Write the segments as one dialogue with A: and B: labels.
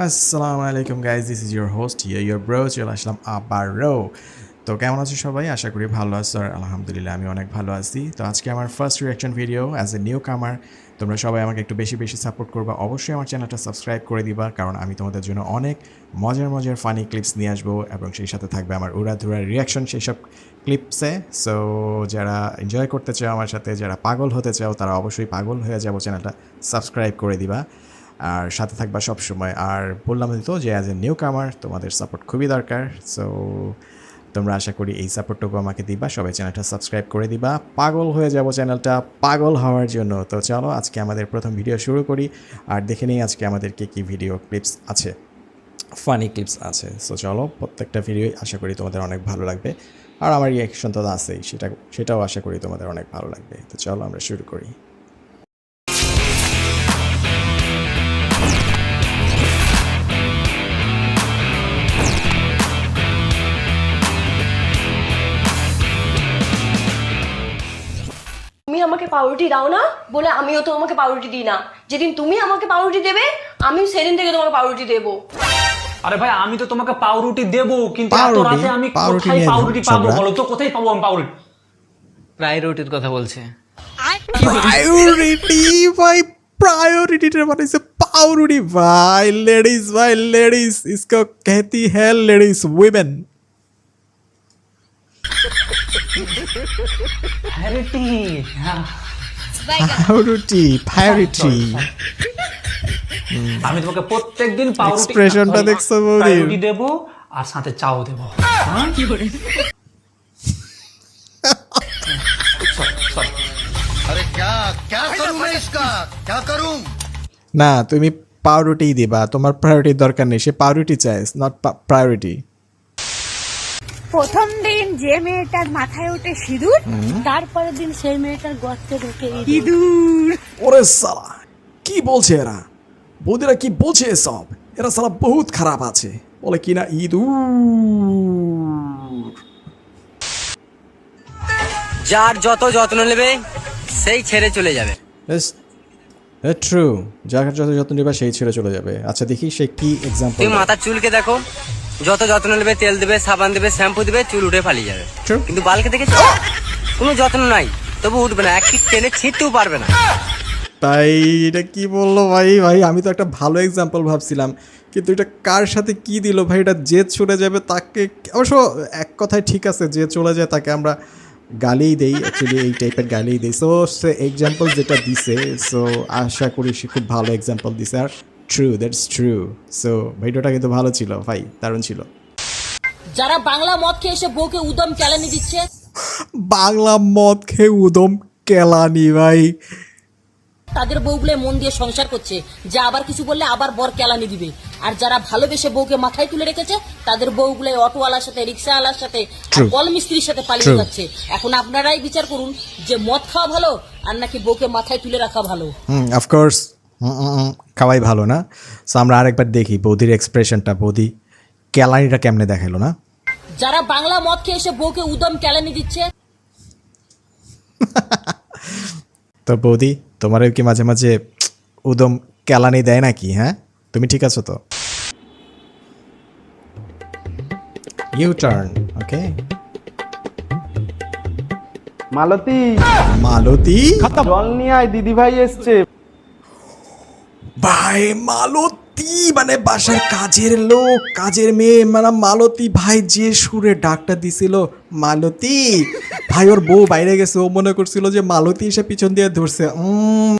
A: আসসালামু আলাইকুম guys, this is your host your bro. চলে আসলাম আবারও। তো কেমন আছো সবাই? আশা করি ভালো আছো। আর আলহামদুলিল্লাহ আমি অনেক ভালো আছি। তো আজকে আমার first reaction video as a new কামার। তোমরা সবাই আমাকে একটু বেশি বেশি সাপোর্ট করবা। অবশ্যই আমার চ্যানেলটা সাবস্ক্রাইব করে দিবা, কারণ আমি তোমাদের জন্য অনেক মজার মজার ফানি ক্লিপস নিয়ে আসবো এবং সেই সাথে থাকবে আমার উড়াধুরা রিয়াকশন সেই সব ক্লিপসে। সো যারা এনজয় করতে চাও আমার সাথে, যারা পাগল হতে চাও, তারা অবশ্যই পাগল হয়ে যাবো, চ্যানেলটা সাবস্ক্রাইব করে দিবা আর সাথে থাকবা সব সময়। আর বললাম তো যে অ্যাজ এ নিউ কামার তোমাদের সাপোর্ট খুবই দরকার। সো তোমরা আশা করি এই সাপোর্টটুকু আমাকে দিবা, সবাই চ্যানেলটা সাবস্ক্রাইব করে দিবা। পাগল হয়ে যাব চ্যানেলটা পাগল হওয়ার জন্য। তো চলো আজকে আমাদের প্রথম ভিডিও শুরু করি আর দেখে নিই আজকে আমাদের কী ভিডিও ক্লিপস আছে, ফানি ক্লিপস আছে। সো চলো, প্রত্যেকটা ভিডিও আশা করি তোমাদের অনেক ভালো লাগবে। আর আমার রিয়াকশন তো আছেই, সেটাও আশা করি তোমাদের অনেক ভালো লাগবে। তো চলো আমরা শুরু করি।
B: তুমি আমাকে পাউরুটি দাও না বলে আমিও তো তোমাকে পাউরুটি দিই না। যেদিন তুমি আমাকে পাউরুটি দেবে আমিও সেদিন থেকে তোমাকে পাউরুটি দেবো।
C: আরে ভাই, আমি তো তোমাকে পাউরুটি দেবো, কিন্তু এত
A: পাউরুটি?
C: রাতে আমি
A: পাউরুটি
C: কোথায়
A: নিয়ে
C: পাউরুটি পাবো
A: ঝগড়া?
C: বলো তো? কোথায় পাবো আমি পাউরুটি?
D: প্রায়োরিটির কথা বলছে।
A: प्रायोरिटी भाई, प्रायोरिटी बानाइছে पाउरुटी भाई। लेडीज इसको कहती है लेडीज वुमेन।
C: প্রায়োরিটি, হ্যাঁ।
A: प्रायोरिटी
C: আমি তোমাকে প্রত্যেকদিন পাউরুটি
A: Expressionটা দেখছো বৌদির?
C: পাউরুটি দেবো আর সাথে চাও দেবো। হ্যাঁ? Sorry.
E: अरे क्या क्या करूं मैं इसका क्या करूं
A: না, তুমি পাউরুটি দিবা, তোমার প্রায়োরিটির দরকার নেই। সে পাউরুটি চায়, নট প্রায়োরিটি।
F: প্রথম দিন যে মেয়েটার মাথায় ওঠে সিঁদুর, তারপরের দিন সেই মেয়েটার গর্তে ঢোকে ইঁদুর।
A: ওরে সালা, কি বলছে এরা? বৌদিরা কি বলছে এসব? এরা সালা বহুত খারাপ আছে। বলে কিনা ইঁদুর।
D: যার যত যত্ন নেবে সেই ছেড়ে চলে যাবে।
A: ট্রু, যার যত যত্ন নেবে সেই ছেড়ে চলে যাবে। আচ্ছা দেখি সে কি এক্সাম্পল।
D: তুমি মাথার চুলকে দেখো, যত যত্ন নেবে, তেল দেবে, সাবান দেবে, শ্যাম্পু দেবে, চুল উঠে পালিয়ে যাবে।
A: True.
D: কিন্তু বালকে দেখেছো, কোনো যত্ন নাই, তবু উঠবে না, এক কিক টেনে ছিঁড়তেও পারবে না।
A: তাই এটা কি বললো ভাই? ভাই আমি তো একটা ভালো এক্সাম্পল ভাবছিলাম, কিন্তু এটা কার সাথে কি দিল ভাই? এটা যে চলে যাবে তাকে, অবশ্য এক কথায় ঠিক আছে, যে চলে যায় তাকে আমরা গালিই দেই, অ্যাকচুয়ালি এই টাইপের গালিই দিই। সো সে এক্সাম্পল যেটা দিছে, সো আশা করি সে খুব ভালো এক্সাম্পল দিছে। আর ট্রু, দ্যাটস ট্রু। সো ভিডিওটা কিন্তু ভালো ছিল ভাই, দারুণ ছিল।
G: যারা বাংলা মদ খেয়ে এসে বউকে উদম কেলানি দিচ্ছে,
A: বাংলা মদ খেয়ে উদম কেলানি ভাই।
G: তাদের বউগুলো মন দিয়ে সংসার করছে, যে আবার কিছু বললে আবার বর কেলানি দিবে। আর যারা ভালোবেসে বউকে মাথায় তুলে রেখেছে, তাদের বউগুলো অটোওয়ালার সাথে, রিক্সাওয়ালার সাথে, আর কল মিস্ত্রির সাথে পালিয়ে যাচ্ছে। এখন আপনারাই বিচার করুন যে মদ খাওয়া ভালো আর নাকি বউকে মাথায় তুলে রাখা ভালো।
A: অফকোর্স খাওয়াই ভালো না। সো আমরা আরেকবার দেখি বৌদির এক্সপ্রেশনটা, বৌদি কেলানিটা কেমনে দেখাইলো না।
G: যারা বাংলা মদ খেয়ে এসে বউকে উদম কেলানি দিচ্ছে,
A: তো বৌদি তোমারও কি মাঝে মাঝে উদম কেলানি দেয় নাকি? হ্যাঁ, তুমি ঠিক আছো তো? ইউ টার্ন, ওকে।
H: মালতী,
A: মালতী
H: জল নিয়ে আয়, দিদি ভাই এসছে।
A: ভাই মালতী মানে বাসার কাজের লোক, কাজের মেয়ে, মানে মালতী ভাই যে সুরে ডাকটা দিছিল মালতী ভাই, ওর বউ বাইরে গেছে, ও মনে করছিল যে মালতী এসে পিছন দিয়ে ধরছে।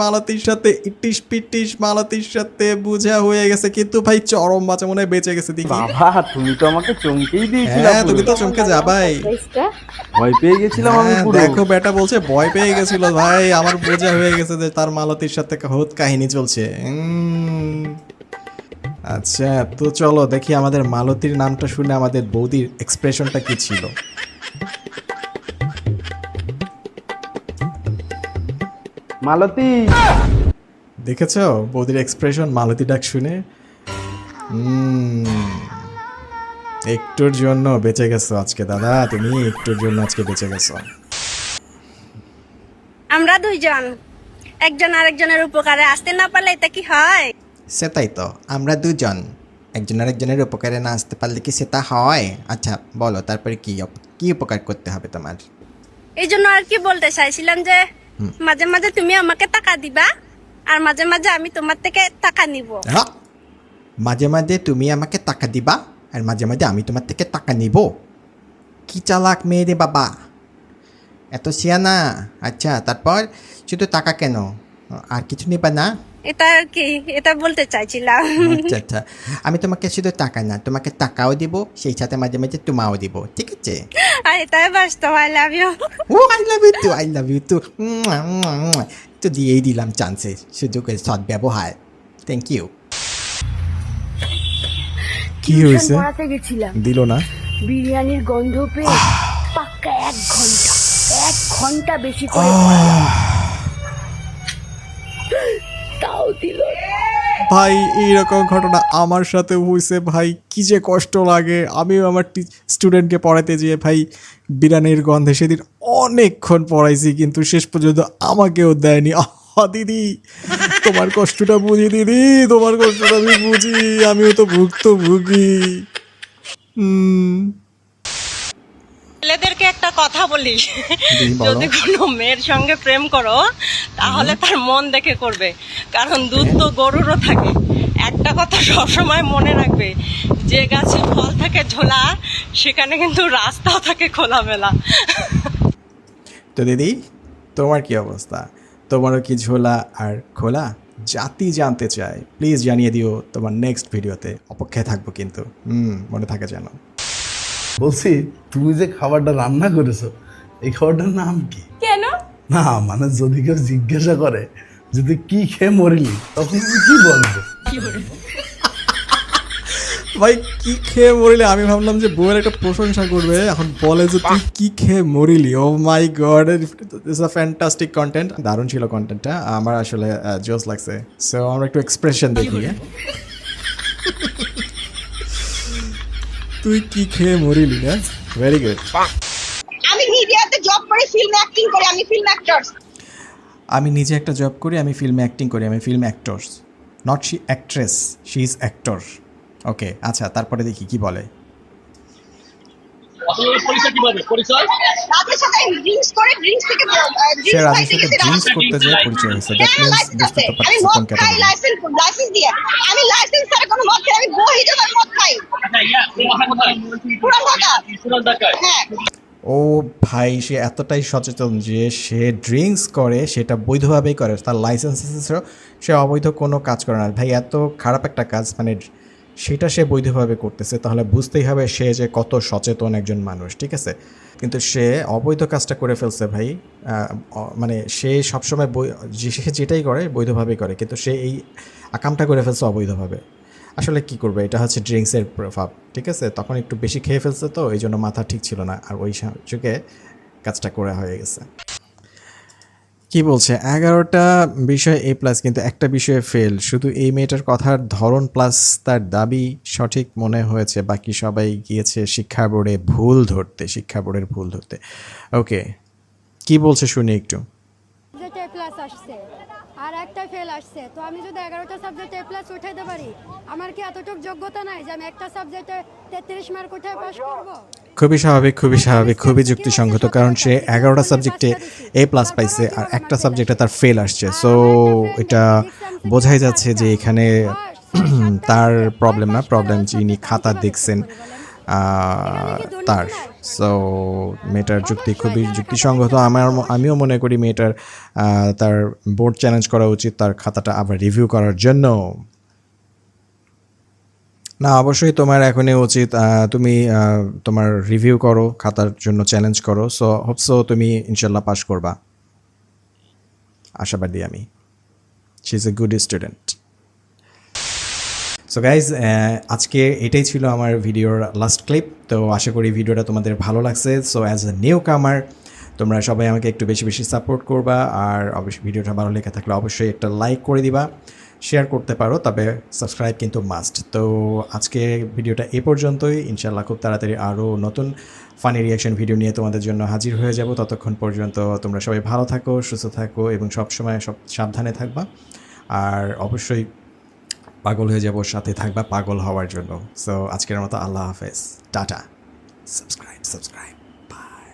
A: মালতীর সাথে ইটিস পিটিস, মালতীর সাথে বুঝা হয়ে গেছে, কিন্তু ভাই চরম বাঁচা মনে হয় বেঁচে গেছে। দেখি
H: বাবা, তুমি তো আমাকে চমকেই দিয়েছিলে।
A: হ্যাঁ, তুমি তো চমকে যাবাই।
H: ভয় পেয়ে গেছিলাম আমি
A: হ্যাঁ,
H: পুরো।
A: দেখো বেটা বলছে ভয় পেয়ে গেছিল ভাই, আমার বোঝা হয়ে গেছে যে তার মালতীর সাথে হত কাহিনী চলছে। আচ্ছা, তো চলো দেখি আমাদের মালতীর নামটা শুনে আমাদের বৌদির এক্সপ্রেশনটা কি ছিল।
H: মালতী,
A: দেখেছো বৌদির এক্সপ্রেশন মালতী ডাক শুনে? একটুর জন্য বেঁচে গেছো আজকে দাদা, তুমি একটুর জন্য আজকে বেঁচে গেছো।
F: আমরা দুইজন একজন আরেকজনের উপকারে আসতে না পারলে এটা কি হয়?
A: সেটাই তো, আমরা দুজন একজন আরেকজনের উপকারে না আসতে পারলে কি সেটা হয়? আচ্ছা বলো তারপরে কি উপকার করতে হবে তোমার?
F: এই জন্য আর কি বলতে চাইছিলাম যে মাঝে মাঝে তুমি আমাকে টাকা দিবা আর মাঝে মাঝে আমি তোমার থেকে টাকা নিব।
A: হ্যাঁ, মাঝে মাঝে তুমি আমাকে টাকা দিবা আর মাঝে মাঝে আমি তোমার থেকে টাকা নিব। কি চালাক মেয়ে রে বাবা, এত সিয়ানা। আচ্ছা তারপর শুধু টাকা কেন, আর কিছু নেবা না?
F: এটা আর কি, এটা বলতে চাইছিলাম।
A: আচ্ছা আচ্ছা, আমি তোমাকে শুধু টাকা না, তোমাকে টাকাও দিব, সেই সাথে মাঝে মাঝে তোমাও দিব, ঠিক আছে?
F: আর এটাই বাস্তব। I love you.
A: ও I love you too, I love you too. তো দিয়েই দিলাম চান্সে, সুযোগের সদ্ব্যবহার। Thank you. কি হয়েছে?
F: পড়াতে গেছিলাম,
A: দিল না?
F: বিরিয়ানির গন্ধ পেয়ে পাক্কা 1 ঘন্টা বেশি করে পড়ালাম। তাও দিল না।
A: ভাই এইরকম ঘটনা আমার সাথে হয়েছে ভাই, কি যে কষ্ট লাগে। আমিও আমার স্টুডেন্টকে পড়াতে যেয়ে ভাই বিরিয়ানির গন্ধে সেদিন অনেকক্ষণ পড়াইছি, কিন্তু শেষ পর্যন্ত আমাকেও দেয়নি। দিদি তোমার কষ্টটা বুঝি, দিদি তোমার কষ্টটা আমি বুঝি, আমিও তো ভুক্তভোগী।
G: ছেলেদেরকে একটা কথা বলি,
A: বলো।
G: যদি কোনো মেয়ের সঙ্গে প্রেম করো তাহলে তার মন দেখে করবে, কারণ দুধ তো গরুরও থাকে। একটা কথা সবসময় মনে রাখবে, যে গাছে ফল থাকে ঝোলা সেখানে কিন্তু রাস্তাও থাকে খোলামেলা।
A: তো দিদি তোমার কি অবস্থা? তোমারও কি ঝোলা আর খোলা? জাতি জানতে চায়, প্লিজ জানিয়ে দিও তোমার নেক্সট ভিডিওতে। অপেক্ষায় থাকবো কিন্তু, মনে থাকে যেন।
I: বলছি তুমি যে খাবারটা রান্না করেছো এই খাবারটার নাম কি?
F: কেন?
I: না মানে যদি কেউ জিজ্ঞাসা করে যে তুই কি খেয়ে মরিলি, তখন তুমি কি বলবো?
A: ভাই কি খেয়ে মরিলি, আমি ভাবলাম যে বউয়ের একটা প্রশংসা করবে, এখন বলে যে তুই কি খেয়ে মরিলি। Oh my god, it's a fantastic content. দারুণ ছিল কন্টেন্টটা, আমার আসলে জোস লাগছে। সো আমরা একটু এক্সপ্রেশন দেখি। তুই কি খেয়ে মরিলি না? Very good.
F: আমি মিডিয়াতে জব করি, ফিল্ম অ্যাক্টিং করি, আমি ফিল্ম অ্যাক্টর।
A: আমি নিজে একটা জব করি, আমি ফিল্মে অ্যাক্টিং করি, আমি film actor. Not she actress, she is actor. Okay আচ্ছা, তারপরে দেখি কি বলে।
F: রাতের সাথে ড্রিঙ্কস করে, ড্রিঙ্কস থেকে
A: সে রাজের সাথে ড্রিঙ্কস করতে যেয়ে পরিচয় হয়েছে। দ্যাট মিনস বুঝতে তো পারছি কোন ক্যাটাগরি।
F: লাইসেন্স দিয়ে আমি লাইসেন্স ছাড়া কোনো মদ খাই, আমি বহি যাবার মদ খাই। পুরান ঢাকা। হ্যাঁ।
A: ও ভাই, সে এতটাই সচেতন যে সে ড্রিঙ্কস করে, সেটা বৈধভাবেই করে, তার লাইসেন্স আছে, সে অবৈধ কোনো কাজ করে না। ভাই এত খারাপ একটা কাজ, মানে সেটা সে বৈধভাবে করতেছে, তাহলে বুঝতেই হবে সে যে কত সচেতন একজন মানুষ, ঠিক আছে? কিন্তু সে অবৈধ কাজটা করে ফেলছে ভাই। মানে সে সবসময় সে যেটাই করে বৈধভাবেই করে, কিন্তু সে এই আকামটা করে ফেলছে অবৈধভাবে। আসলে কি করবে, এটা হচ্ছে ড্রিঙ্কসের প্রভাব, ঠিক আছে? তখন একটু বেশি খেয়ে ফেলছে, তো এই জন্য মাথা ঠিক ছিল না, আর ওই যুগে কাজটা করে হয়ে গেছে। কি বলছে 11টা বিষয় A+, কিন্তু একটা বিষয়ে ফেল। শুধু এই মেয়েটার কথার ধরন প্লাস তার দাবি সঠিক মনে হয়েছে, বাকি সবাই গিয়েছে শিক্ষা বোর্ডের ভুল ধরতে। ওকে, কি বলছে শুনি একটু।
J: A+ আসছে আর একটা ফেল আসছে, তো আমি যদি 11টা সাবজেক্টে A+ উঠাইতে পারি, আমার কি এতটুকু যোগ্যতা নাই যে আমি একটা সাবজেক্টে 33 মার্ক উঠে পাস করব?
A: খুবই স্বাভাবিক, খুবই যুক্তিসঙ্গত, কারণ সে 11টা সাবজেক্টে A+ পাইছে আর একটা সাবজেক্টে তার ফেল আসছে। সো এটা বোঝাই যাচ্ছে যে এখানে তার প্রবলেম না, প্রবলেম যিনি খাতা দেখছেন তার। সো মেয়েটার যুক্তি খুবই যুক্তিসঙ্গত। আমিও মনে করি মেয়েটার তার বোর্ড চ্যালেঞ্জ করা উচিত, তার খাতাটা আবার রিভিউ করার জন্য। না অবশ্যই তোমার এখনই উচিত, তুমি তোমার রিভিউ করো, খাতার জন্য চ্যালেঞ্জ করো। সো হোপসো তুমি ইনশাল্লাহ পাস করবা, আশাবাদী আমি। She is a good student. So guys, আজকে এটাই ছিল আমার ভিডিওর লাস্ট ক্লিপ। তো আশা করি ভিডিওটা তোমাদের ভালো লাগছে। সো অ্যাজ এ নিউ কামার তোমরা সবাই আমাকে একটু বেশি বেশি সাপোর্ট করবা, আর অবশ্যই ভিডিওটা ভালো লেগে থাকলে অবশ্যই একটা লাইক করে দিবা, শেয়ার করতে পারো, তবে সাবস্ক্রাইব কিন্তু মাস্ট। তো আজকে ভিডিওটা এই পর্যন্তই। ইনশাল্লাহ খুব তাড়াতাড়ি আরও নতুন ফানি রিয়াকশন ভিডিও নিয়ে তোমাদের জন্য হাজির হয়ে যাব। ততক্ষণ পর্যন্ত তোমরা সবাই ভালো থাকো, সুস্থ থাকো এবং সবসময় সাবধানে থাকবা। আর অবশ্যই পাগল হয়ে যাবো, সাথে থাকবা পাগল হওয়ার জন্য। সো আজকের মতো আল্লাহ হাফেজ, টাটা, সাবস্ক্রাইব। বাই।